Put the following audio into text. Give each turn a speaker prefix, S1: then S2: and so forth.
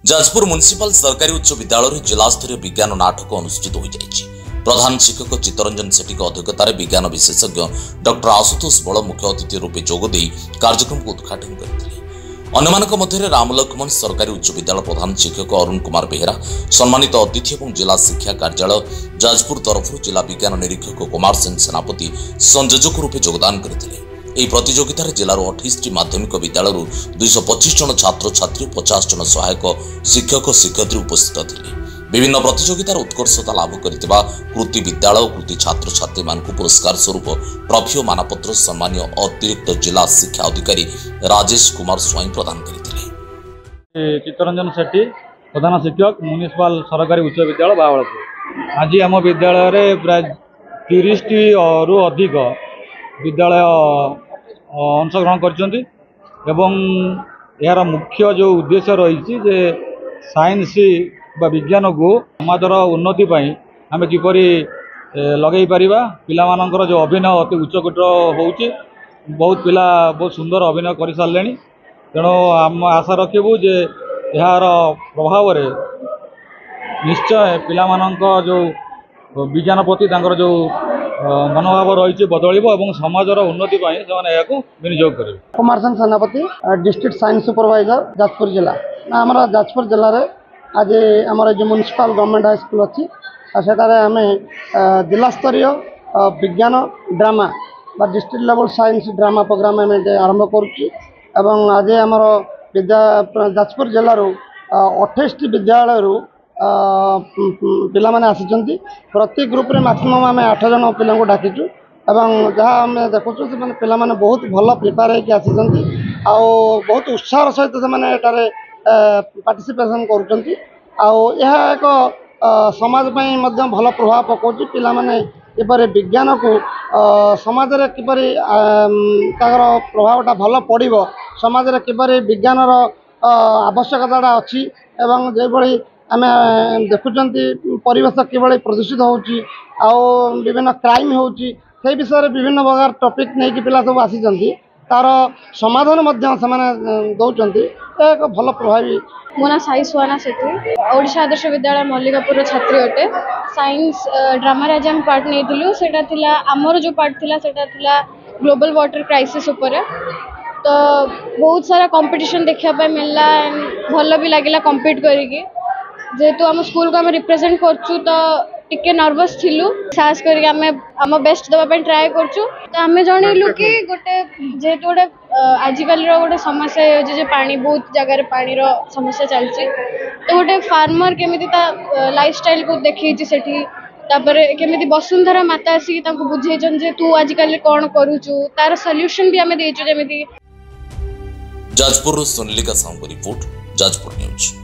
S1: Jajpur municipal सरकारी उच्च विद्यालय जिला स्तरीय विज्ञान नाटक अनुष्ठित हो जाएगी। प्रधान शिक्षक चित्तरंजन सेठी अध्यक्षतार विज्ञान विशेषज्ञ डॉक्टर आशुतोष बल मुख्य अतिथि रूपे जोगदे कार्यक्रम को उद्घाटन करते। अन्यमानक मध्य राम लक्ष्मण सरकारी उच्च विद्यालय प्रधान शिक्षक अरुण कुमार बेहेरा, सम्मानित अतिथि और जिला शिक्षा कार्यालय जाजपुर तरफ जिला विज्ञान निरीक्षक कुमार सेन सेनापति संयोजक रूपे योगदान करते। ଏହି ପ୍ରତିଯୋଗିତାରେ ଜିଲ୍ଲାର 28ଟି ମାଧ୍ୟମିକ ବିଦ୍ୟାଳୟରୁ 225 ଜଣ ଛାତ୍ର ଛାତ୍ରୀ 50 ଜଣ ସହାୟକ ଶିକ୍ଷକ ଶିକ୍ଷୟିତ୍ରୀ ଉପସ୍ଥିତ ଥିଲେ। ବିଭିନ୍ନ ପ୍ରତିଯୋଗିତାରେ ଉତ୍କର୍ଷତା ଲାଭ କରିଥିବା କୃତି ବିଦ୍ୟାଳୟ ଓ କୃତି ଛାତ୍ରଛାତ୍ରୀମାନଙ୍କୁ ପୁରସ୍କାର ସ୍ୱରୂପ ଟ୍ରଫି ଓ ମାନପତ୍ର ସମ୍ମାନୀୟ ଅତିରିକ୍ତ ଜିଲ୍ଲା ଶିକ୍ଷା ଅଧିକାରୀ ରାଜେଶ କୁମାର ସ୍ୱାଇଁ ପ୍ରଦାନ କରିଥିଲେ।
S2: ଚିତ୍ତରଞ୍ଜନ ସେଠି ପ୍ରଧାନ ଶିକ୍ଷକ म्युनिसिपल सरकारी उच्च विद्यालय बावळपुर। आज आम विद्यालय प्राय 30टी रु अधिक विद्यालय अंशग्रहण करछन्ती एवं यार मुख्य जो उद्देश्य रही जे साइंस बा विज्ञान को समाजर उन्नति आम किपरि लगे पारिबा। पिलामानंकर जो अभिनय अति उच्चकोटर होउची, बहुत पिला बहुत सुंदर अभिनय कर सारे। तेणु आम आशा रखिबू जे यार प्रभाव रे निश्चय पिलामानंक जो विज्ञान प्रति जो मनोभाव रही बदल समाजर उन्नति विनियोग करेंगे।
S3: कुमार सेन सेनापति डिस्ट्रिक्ट साइंस सुपरवाइजर जाजपुर जिला। आम जाजपुर जिले में आज आम जो म्युनिसिपल गवर्नमेंट हाई स्कूल अच्छी आम जिला स्तरीय विज्ञान drama district level science drama programme आम आरंभ करुँ। आज आम विद्या जाजपुर जिलूर 28टी विद्यालय पिला माने आसिचंती। प्रति ग्रुप रे मैक्सिमम आम 8 जन पिला डाकिचु एवं जहाँ आम देखु से पिला माने बहुत भल प्रिपेयर होकर आसिचंती आ बहुत उत्साह सहित से पार्टिसिपेशन करुचंती। एक समाज पई मध्य भल प्रभाव पकाउची। पिला माने किपरि विज्ञान को समाज रे किपरि ताकर प्रभावटा भल पड़िबो, समाज रे किपरि विज्ञानर आवश्यकता अछि एवं जे भली आम देखुंत परिवेश किभली प्रदूषित होउची विभिन्न क्राइम होउची से विषय विभिन्न प्रकार टॉपिक नहीं कि पिला सब आसी तार समाधान दौरान एक भल प्रभावी।
S4: मो ना साई सुहाना सेठी ओडिशा आदर्श विद्यालय मल्लिकापुर छात्री अटे। साइंस ड्रामा आज आम पार्ट नहीं आमर जो पार्ट थिला ग्लोबल वाटर क्राइसिस उपर। तो बहुत सारा कंपटीशन देखा मिलला, भल भी लगे कम्पीट करिकी। जेहेतु आम स्कूल को आम रिप्रेजेंट करचु तो टिके नर्वस थिलु, साहस करके आम बेस्ट देवाई ट्राए करचु। तो आम जनइलु कि गोटे जेहेतु गोटे आजिकल गोटे समस्या हो पानी बहुत जगार पानी समस्या चलती। तो गोटे फार्मर केमिति लाइफ स्टाइल को देखी सेठी तापर केमिति वसुंधरा माता आसिक बुझेचन जे तू आजिकल कौन करूचु तार सॉल्यूशन भी आम देचु। जेमिति
S1: जाजपुर सुनीलिका साहू रिपोर्ट, जाजपुर न्यूज।